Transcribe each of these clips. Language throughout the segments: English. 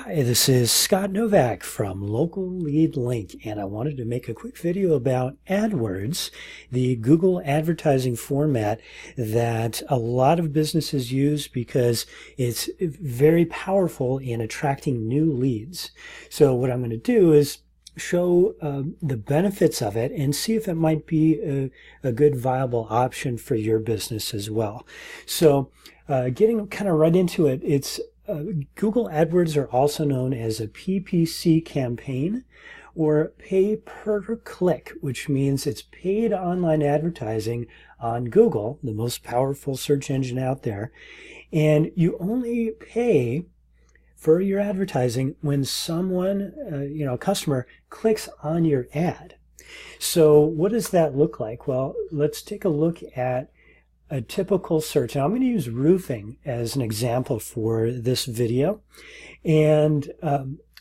Hi, this is Scott Novak from Local Lead Link, and I wanted to make a quick video about AdWords, the Google advertising format that a lot of businesses use because it's very powerful in attracting new leads. So what I'm going to do is show the benefits of it and see if it might be a good viable option for your business as well. So getting kind of right into it, Google AdWords are also known as a PPC campaign or pay per click, which means it's paid online advertising on Google, the most powerful search engine out there. And you only pay for your advertising when someone, a customer, clicks on your ad. So what does that look like? Well, let's take a look at a typical search. Now I'm going to use roofing as an example for this video. And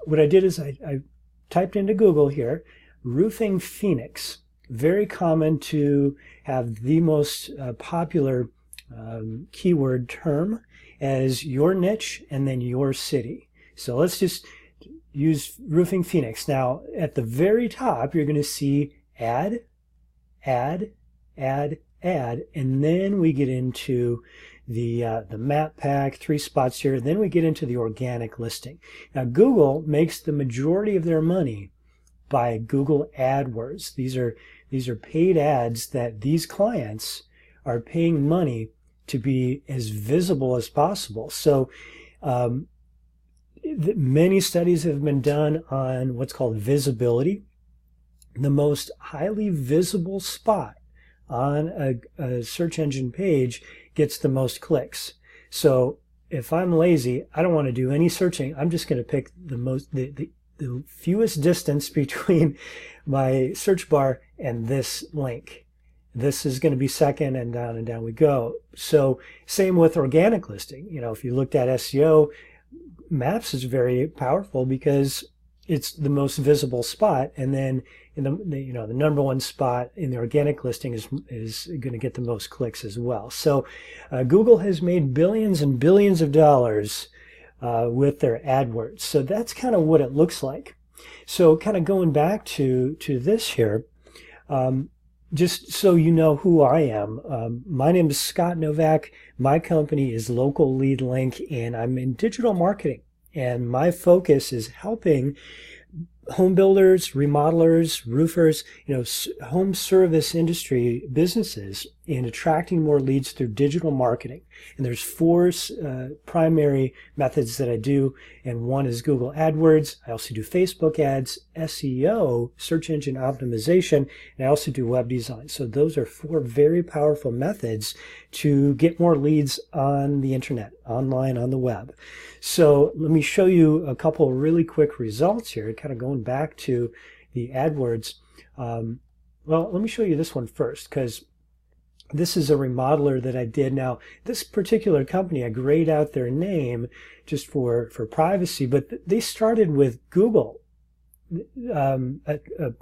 what I did is I typed into Google here, roofing Phoenix. Very common to have the most popular keyword term as your niche and then your city. So let's just use roofing Phoenix. Now at the very top, you're going to see ad, ad, ad, ad, and then we get into the map pack, 3 spots here, and then we get into the organic listing. Now Google makes the majority of their money by Google AdWords. These are paid ads that these clients are paying money to be as visible as possible. So many studies have been done on what's called visibility. The most highly visible spot on a search engine page gets the most clicks. So if I'm lazy, I don't want to do any searching. I'm just going to pick the fewest distance between my search bar and this link. This is going to be second, and down we go. So same with organic listing. If you looked at SEO, Maps is very powerful because it's the most visible spot, and then in the number one spot in the organic listing is going to get the most clicks as well. So Google has made billions and billions of dollars with their AdWords. So that's kind of what it looks like. So kind of going back to this here, just so you know who I am, my name is Scott Novak. My company is Local Lead Link, and I'm in digital marketing. And my focus is helping home builders, remodelers, roofers, home service industry businesses in attracting more leads through digital marketing. And there's 4 primary methods that I do, and one is Google AdWords. I also do Facebook ads, SEO, search engine optimization, and I also do web design. So those are 4 very powerful methods to get more leads on the internet, online, on the web. So let me show you a couple really quick results here, kind of going back to the AdWords. Well, let me show you this one first, because this is a remodeler that I did. Now, this particular company, I grayed out their name just for privacy, but they started with Google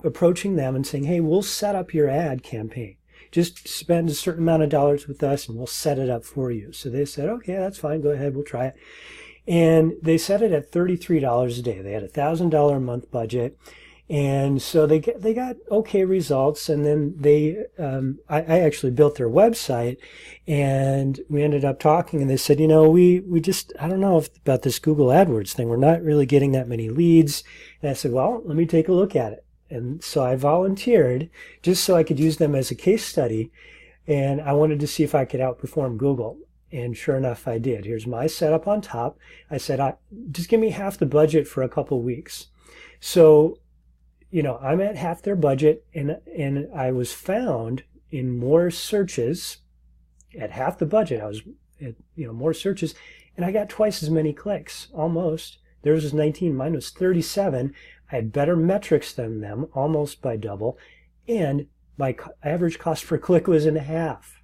approaching them and saying, hey, we'll set up your ad campaign. Just spend a certain amount of dollars with us and we'll set it up for you. So they said, okay, that's fine. Go ahead. We'll try it. And they set it at $33 a day. They had a $1,000 a month budget. And so they got okay results. And then I actually built their website, and we ended up talking, and they said, we just, I don't know about this Google AdWords thing. We're not really getting that many leads. And I said, well, let me take a look at it. And so I volunteered just so I could use them as a case study. And I wanted to see if I could outperform Google. And sure enough, I did. Here's my setup on top. I said, just give me half the budget for a couple weeks. So, I'm at half their budget, and I was found in more searches at half the budget. I was at, more searches, and I got twice as many clicks, almost. Theirs was 19, mine was 37. I had better metrics than them, almost by double, and my average cost per click was in half.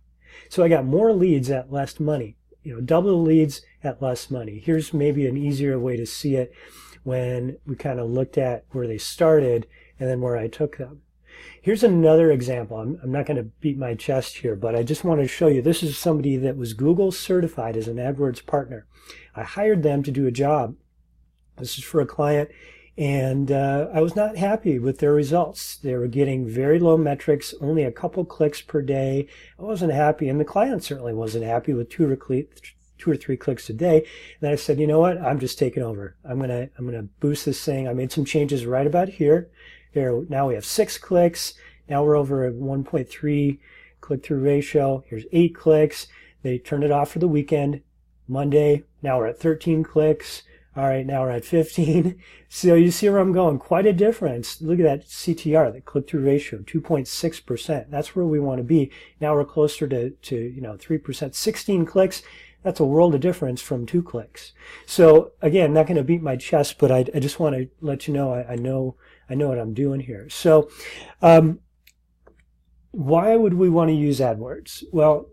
So I got more leads at less money, double the leads at less money. Here's maybe an easier way to see it when we kind of looked at where they started and then where I took them. Here's another example. I'm not going to beat my chest here, but I just want to show you. This is somebody that was Google certified as an AdWords partner. I hired them to do a job This is for a client, and I was not happy with their results. They were getting very low metrics, only a couple clicks per day. I wasn't happy, and the client certainly wasn't happy with two or three clicks a day. And then I said, you know what? I'm just taking over. I'm gonna boost this thing. I made some changes right about here. Here now we have 6 clicks. Now we're over at 1.3 click-through ratio. Here's 8 clicks. They turned it off for the weekend. Monday, now we're at 13 clicks. All right, now we're at 15. So you see where I'm going. Quite a difference. Look at that CTR, the click-through ratio, 2.6%. That's where we want to be. Now we're closer to 3%. 16 clicks. That's a world of difference from 2 clicks. So again, not going to beat my chest, but I just want to let you know I know what I'm doing here. So why would we want to use AdWords? Well,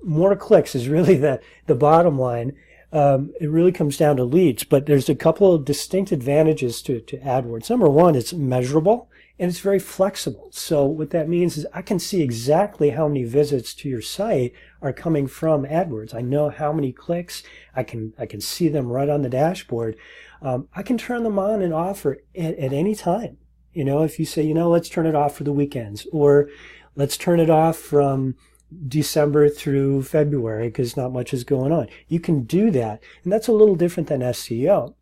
more clicks is really the bottom line. It really comes down to leads, but there's a couple of distinct advantages to AdWords. Number one, it's measurable and it's very flexible. So what that means is I can see exactly how many visits to your site are coming from AdWords. I know how many clicks. I can see them right on the dashboard. I can turn them on and off at any time. If you say, let's turn it off for the weekends, or let's turn it off from December through February because not much is going on. You can do that, and that's a little different than SEO.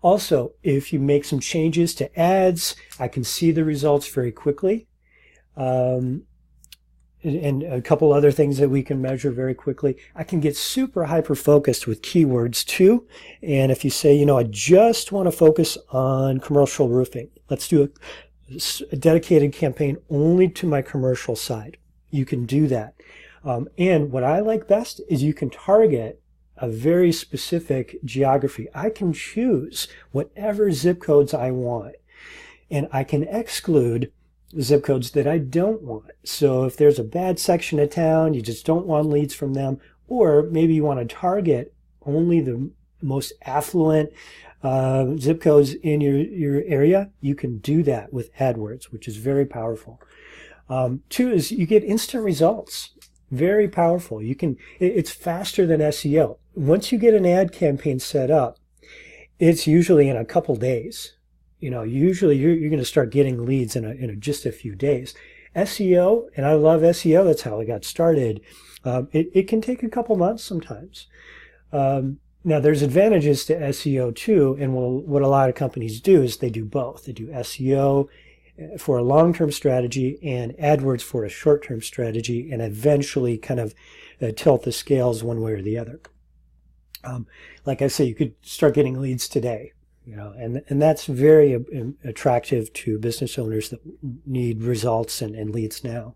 Also, if you make some changes to ads, I can see the results very quickly. And a couple other things that we can measure very quickly. I can get super hyper-focused with keywords too. And if you say, I just want to focus on commercial roofing, let's do a dedicated campaign only to my commercial side. You can do that. And what I like best is you can target a very specific geography. I can choose whatever zip codes I want, and I can exclude zip codes that I don't want. So if there's a bad section of town, you just don't want leads from them, or maybe you want to target only the most affluent zip codes in your area, you can do that with AdWords, which is very powerful. 2 is you get instant results. Very powerful. It's faster than SEO. Once you get an ad campaign set up, it's usually in a couple days. Usually you're going to start getting leads in just a few days. SEO, and I love SEO, that's how I got started. It can take a couple months sometimes. Now there's advantages to SEO too, and what a lot of companies do is they do both. They do SEO for a long-term strategy and AdWords for a short-term strategy, and eventually kind of tilt the scales one way or the other. Like I say, you could start getting leads today, and that's very attractive to business owners that need results and leads now.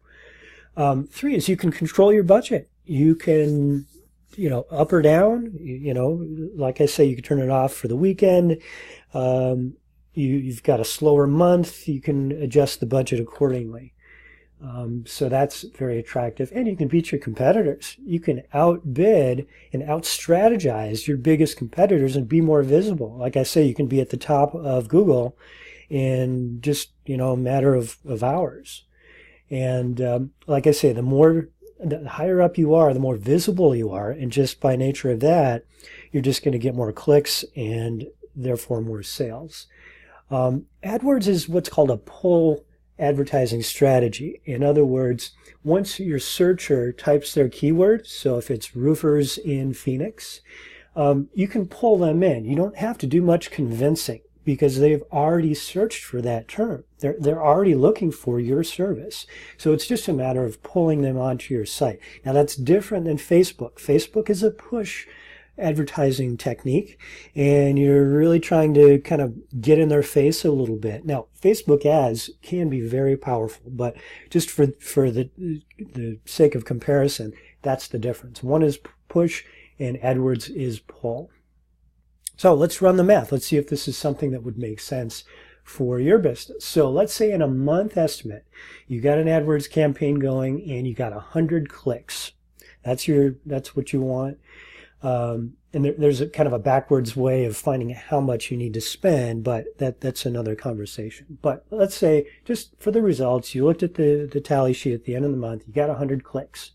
3 is you can control your budget. You can, up or down. Like I say, you can turn it off for the weekend. You've got a slower month, you can adjust the budget accordingly. So that's very attractive. And you can beat your competitors. You can outbid and out-strategize your biggest competitors and be more visible. Like I say, you can be at the top of Google in just, a matter of hours. And like I say, the higher up you are, the more visible you are. And just by nature of that, you're just going to get more clicks and therefore more sales. AdWords is what's called a pull advertising strategy. In other words, once your searcher types their keyword, so if it's roofers in Phoenix, you can pull them in. You don't have to do much convincing because they've already searched for that term. They're already looking for your service. So it's just a matter of pulling them onto your site. Now that's different than Facebook. Facebook is a push advertising technique, and you're really trying to kind of get in their face a little bit. Now, Facebook ads can be very powerful, but just for the sake of comparison, that's the difference. One is push, and AdWords is pull. So let's run the math. Let's see if this is something that would make sense for your business. So let's say in a month estimate, you got an AdWords campaign going, and you got 100 clicks. That's what you want. And there's a kind of a backwards way of finding how much you need to spend, but that's another conversation. But let's say, just for the results, you looked at the tally sheet at the end of the month, you got 100 clicks.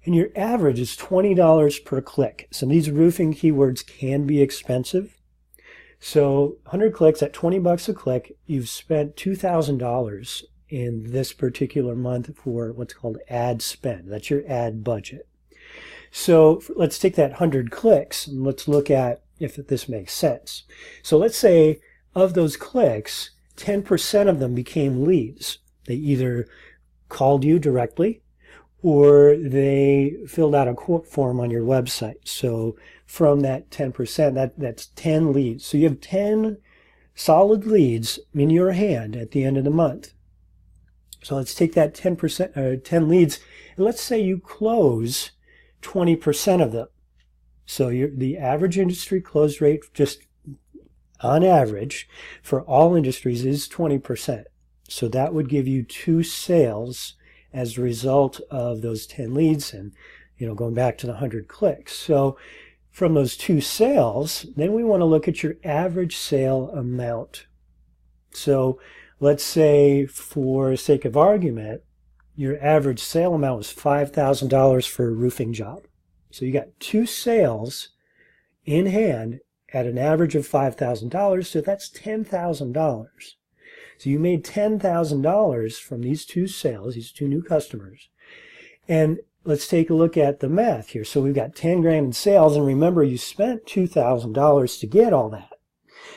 And your average is $20 per click. So these roofing keywords can be expensive. So 100 clicks at 20 bucks a click, you've spent $2,000 in this particular month for what's called ad spend. That's your ad budget. So let's take that 100 clicks and let's look at if this makes sense. So let's say of those clicks, 10% of them became leads. They either called you directly or they filled out a quote form on your website. So from that 10%, that's 10 leads. So you have 10 solid leads in your hand at the end of the month. So let's take that 10%, 10 leads, and let's say you close 20% of them. So the average industry close rate, just on average, for all industries is 20%. So that would give you 2 sales as a result of those 10 leads and, going back to the 100 clicks. So from those 2 sales, then we want to look at your average sale amount. So let's say, for sake of argument, your average sale amount was $5,000 for a roofing job. So you got 2 sales in hand at an average of $5,000, so that's $10,000. So you made $10,000 from these 2 sales, these 2 new customers. And let's take a look at the math here. So we've got 10 grand in sales, and remember, you spent $2,000 to get all that.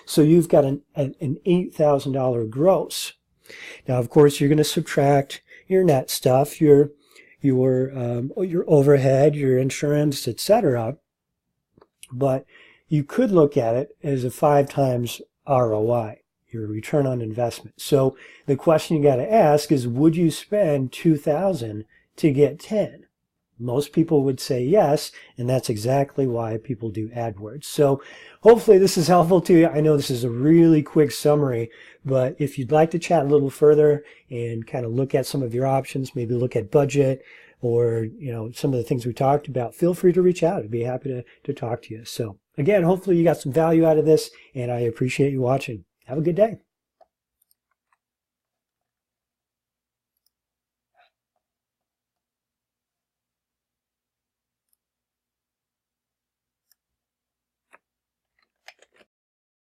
So you've got an $8,000 gross. Now, of course, you're going to subtract your net stuff, your overhead, your insurance, etc. But you could look at it as a 5 times ROI, your return on investment. So the question you got to ask is, would you spend $2,000 to get 10? Most people would say yes, and that's exactly why people do AdWords. So hopefully this is helpful to you. I know this is a really quick summary, but if you'd like to chat a little further and kind of look at some of your options, maybe look at budget or some of the things we talked about, feel free to reach out. I'd be happy to talk to you. So again, hopefully you got some value out of this, and I appreciate you watching. Have a good day.